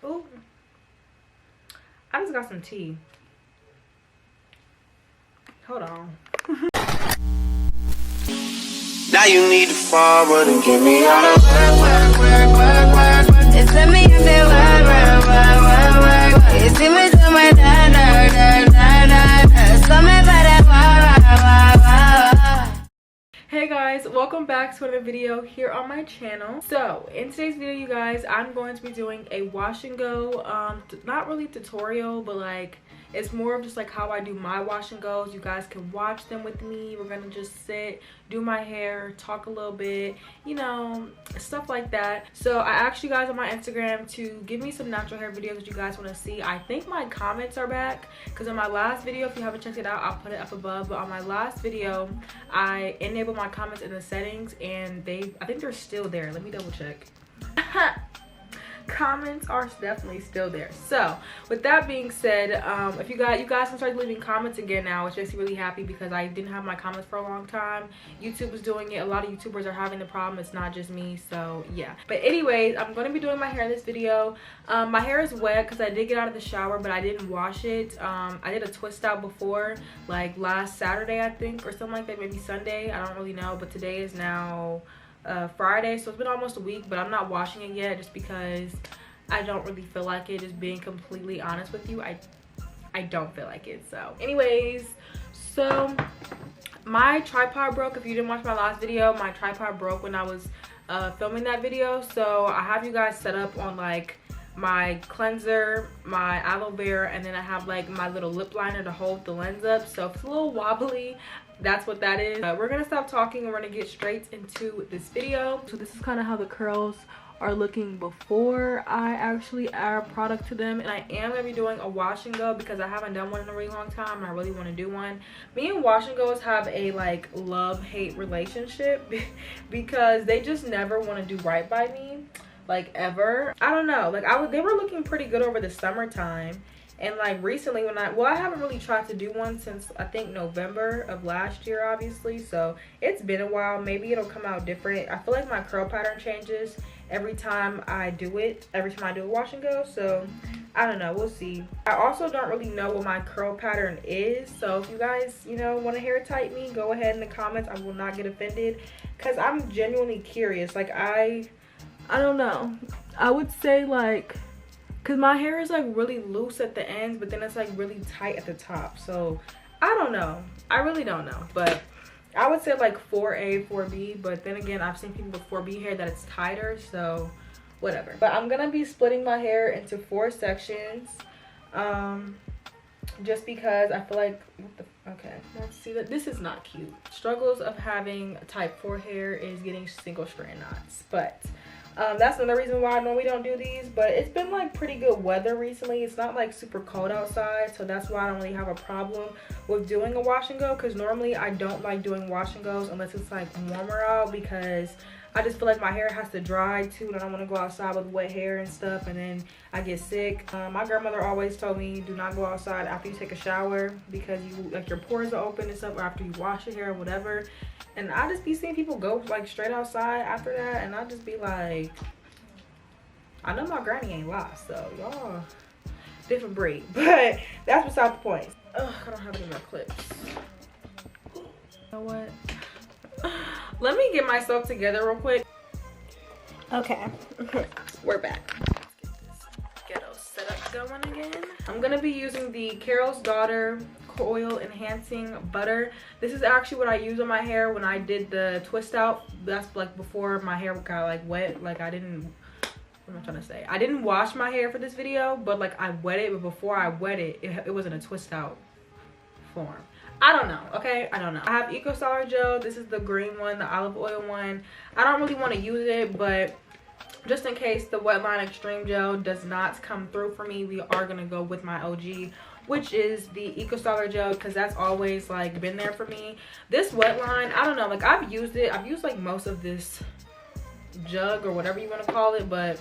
Ooh, I just got some tea. Hold on. Now you need to forward and give me all the work. It's let me in there, work. You see me do my Hey guys, welcome back to another video here on my channel. So in today's video, you guys, I'm going to be doing a wash and go, not really tutorial, but like it's more of just like how I do my wash and goes. You guys can watch them with me. We're gonna just sit, do my hair, talk a little bit, you know, stuff like that. So I asked you guys on my Instagram to give me some natural hair videos that you guys want to see. I think my comments are back because in my last video, if you haven't checked it out, I'll put it up above. But on my last video, I enabled my comments in the settings and I think they're still there. Let me double check. Comments are definitely still there. So with that being said, if you guys can start leaving comments again now, which makes me really happy because I didn't have my comments for a long time. YouTube was doing it. A lot of YouTubers are having the problem. It's not just me. So yeah, but anyways, I'm going to be doing my hair in this video. My hair is wet because I did get out of the shower, but I didn't wash it. I did a twist out before, like last Saturday I think, or something like that, maybe Sunday, I don't really know. But today is now Friday, so it's been almost a week, but I'm not washing it yet just because I don't really feel like it. Just being completely honest with you, I don't feel like it. So anyways, so my tripod broke. If you didn't watch my last video, my tripod broke when I was filming that video. So I have you guys set up on like my cleanser, my aloe vera, and then I have like my little lip liner to hold the lens up. So if it's a little wobbly, that's what that is. We're gonna stop talking and we're gonna get straight into this video. So this is kind of how the curls are looking before I actually add product to them, and I am gonna be doing a wash and go because I haven't done one in a really long time and I really want to do one. Me and wash and goes have a like love-hate relationship because they just never want to do right by me, like ever. I don't know, like they were looking pretty good over the summertime. And like recently when I haven't really tried to do one since I think November of last year, obviously. So it's been a while. Maybe it'll come out different. I feel like my curl pattern changes every time I do it, every time I do a wash and go. So I don't know, we'll see. I also don't really know what my curl pattern is. So if you guys, you know, want to hair tight me, go ahead in the comments. I will not get offended because I'm genuinely curious. Like I don't know. I would say like, because my hair is like really loose at the ends, but then it's like really tight at the top. So I don't know. I really don't know. But I would say like 4A, 4B. But then again, I've seen people with 4B hair that it's tighter. So whatever. But I'm going to be splitting my hair into 4 sections. Just because I feel like, okay, let's see that this is not cute. Struggles of having type 4 hair is getting single strand knots. But that's another reason why I normally don't do these. But it's been like pretty good weather recently. It's not like super cold outside, so that's why I don't really have a problem with doing a wash and go, because normally I don't like doing wash and goes unless it's like warmer out, because I just feel like my hair has to dry too, and I don't want to go outside with wet hair and stuff and then I get sick. My grandmother always told me do not go outside after you take a shower because you like your pores are open and stuff, or after you wash your hair or whatever. And I just be seeing people go like straight outside after that, and I just be like, I know my granny ain't lost, so y'all different breed. But that's beside the point. Ugh, I don't have any more clips. You know what? Let me get myself together real quick. Okay, we're back. Let's get this ghetto setup going again. I'm gonna be using the Carol's Daughter Coil Enhancing Butter. This is actually what I use on my hair when I did the twist out. That's like before my hair got like wet. Like what am I trying to say? I didn't wash my hair for this video, but like I wet it, but before I wet it, it was in a twist out form. I don't know, okay? I don't know. I have XOXO gel. This is the green one, the olive oil one. I don't really want to use it, but just in case the Wetline Extreme Gel does not come through for me, we are going to go with my OG, which is the XOXO gel, because that's always like been there for me. This Wetline, I don't know, like I've used it. I've used like most of this jug or whatever you want to call it. But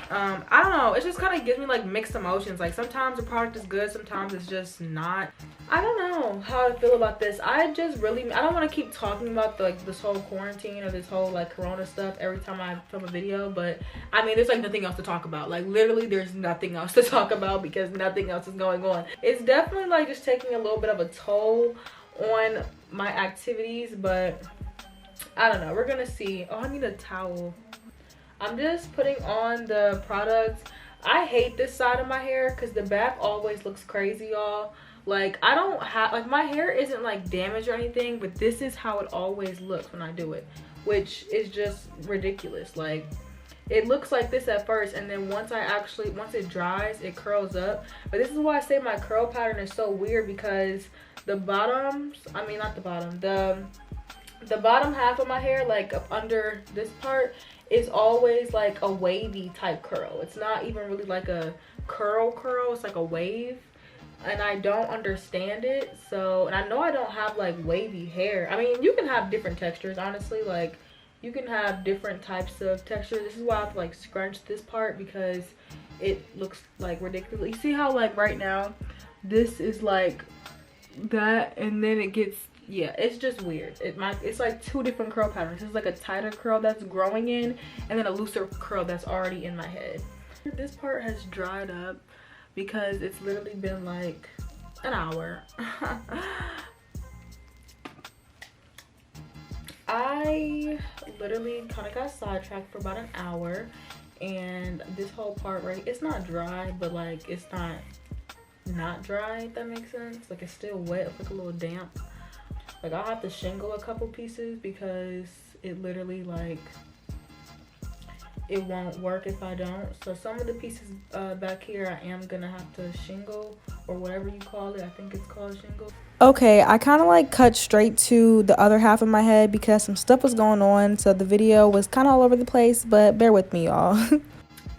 I don't know, it just kind of gives me like mixed emotions. Like sometimes the product is good, sometimes it's just not. I don't know how I feel about this. I don't want to keep talking about this whole quarantine or this whole like corona stuff every time I film a video, but I mean there's like nothing else to talk about. Like literally there's nothing else to talk about because nothing else is going on. It's definitely like just taking a little bit of a toll on my activities, but I don't know, we're gonna see. Oh, I need a towel. I'm just putting on the products. I hate this side of my hair because the back always looks crazy, y'all. Like I don't have, like my hair isn't like damaged or anything, but this is how it always looks when I do it, which is just ridiculous. Like it looks like this at first, and then once it dries, it curls up. But this is why I say my curl pattern is so weird, because the bottoms, I mean not the bottom, the bottom half of my hair, like up under this part, is always like a wavy type curl. It's not even really like a curl, it's like a wave. And I don't understand it. So, and I know I don't have like wavy hair. I mean, you can have different textures, honestly. Like you can have different types of textures. This is why I have to like scrunch this part, because it looks like ridiculous. You see how like right now this is like that, and then it gets, yeah, it's just weird. It's like two different curl patterns. This is like a tighter curl that's growing in, and then a looser curl that's already in my head. This part has dried up because it's literally been like an hour. I literally kind of got sidetracked for about an hour, and this whole part right, it's not dry, but like it's not dry, if that makes sense. Like it's still wet, it's like a little damp. Like I'll have to shingle a couple pieces because it literally like it won't work if I don't. So some of the pieces back here I am gonna have to shingle, or whatever you call it. I think it's called shingle. Okay, I kind of like cut straight to the other half of my head because some stuff was going on, so the video was kind of all over the place, but bear with me, y'all.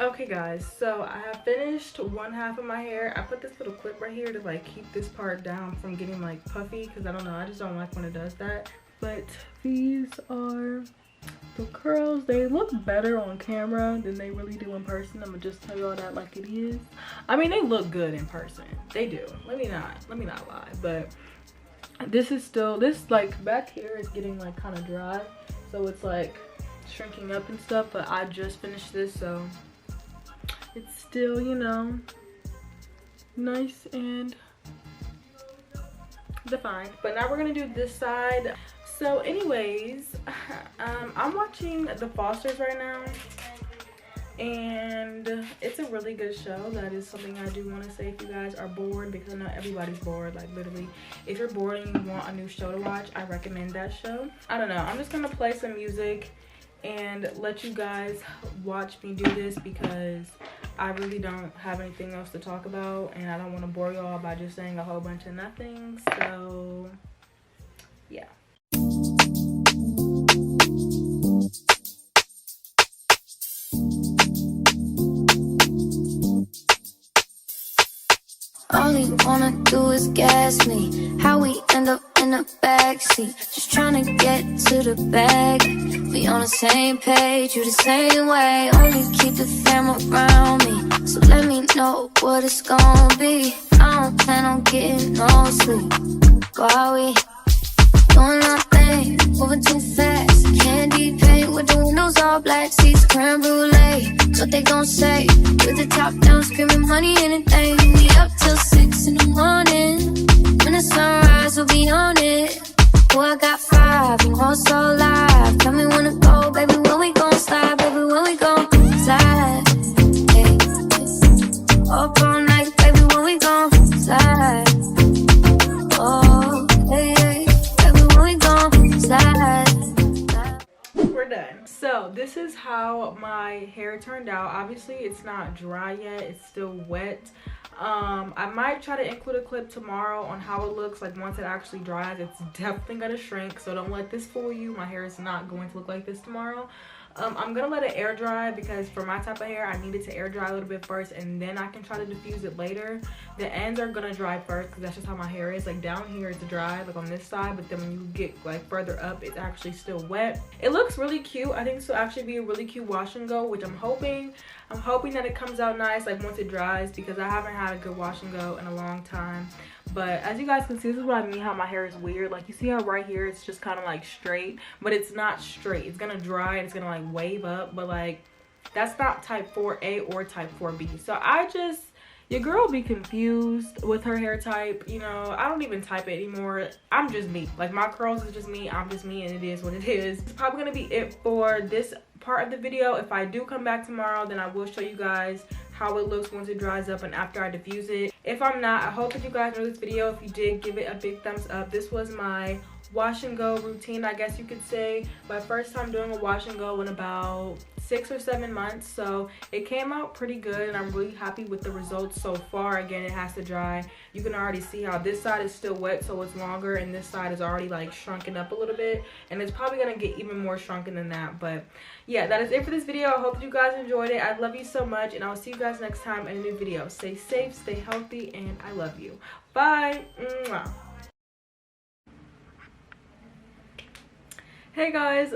Okay guys, so I have finished one half of my hair. I put this little clip right here to like keep this part down from getting like puffy, because I don't know, I just don't like when it does that. But these are the curls. They look better on camera than they really do in person. I'm gonna just tell you all that like it is. I mean, they look good in person, they do. Let me not lie. But this is still, this like back here is getting like kind of dry, so it's like shrinking up and stuff. But I just finished this, so it's still, you know, nice and defined. But now we're gonna do this side. So anyways, I'm watching The Fosters right now, and it's a really good show. That is something I do want to say if you guys are bored, because I know everybody's bored. Like literally, if you're bored and you want a new show to watch, I recommend that show. I don't know, I'm just gonna play some music and let you guys watch me do this, because I really don't have anything else to talk about, and I don't want to bore y'all by just saying a whole bunch of nothing. So yeah. All you wanna do is gas me. How we end up in the backseat, just trying to get to the bag. We on the same page, you the same way. Only keep the fam around me, so let me know what it's gonna be. I don't plan on getting no sleep. While we doing our thing, moving too fast. Candy paint with the windows all black, seats creme brulee. What they gon' say? With the top down, screaming money, anything. We up till 6 in the morning. When the sunrise, we'll be on it. Oh, I got 5, and we're so live. Tell me when to go, baby, when we gon' slide. Baby, when we gon' slide. Hey. Up all night, baby, when we gon' slide. Oh, hey, hey. Baby, when we gon' slide. We're done. So this is how my hair turned out. Obviously it's not dry yet, it's still wet. I might try to include a clip tomorrow on how it looks like once it actually dries. It's definitely gonna shrink, so don't let this fool you. My hair is not going to look like this tomorrow. I'm gonna let it air dry because for my type of hair I need it to air dry a little bit first, and then I can try to diffuse it later. The ends are gonna dry first because that's just how my hair is. Like down here it's dry, like on this side, but then when you get like further up it's actually still wet. It looks really cute. I think this will actually be a really cute wash and go, which I'm hoping that it comes out nice like once it dries, because I haven't had a good wash and go in a long time. But as you guys can see, this is what I mean how my hair is weird. Like you see how right here it's just kind of like straight, but it's not straight. It's gonna dry and it's gonna like wave up, but like that's not type 4A or type 4B. So your girl be confused with her hair type. You know, I don't even type it anymore. I'm just me. Like my curls is just me. I'm just me, and it is what it is. It's probably gonna be it for this part of the video. If I do come back tomorrow, then I will show you guys how it looks once it dries up and after I diffuse it. If I'm not, I hope that you guys enjoyed this video. If you did, give it a big thumbs up. This was my wash and go routine, I guess you could say. My first time doing a wash and go in about 6 or 7 months, so it came out pretty good and I'm really happy with the results so far. Again, it has to dry. You can already see how this side is still wet, so it's longer, and this side is already like shrunken up a little bit, and it's probably gonna get even more shrunken than that. But yeah, that is it for this video. I hope that you guys enjoyed it. I love you so much, and I'll see you guys next time in a new video. Stay safe, stay healthy, and I love you. Bye. Mwah. Hey guys,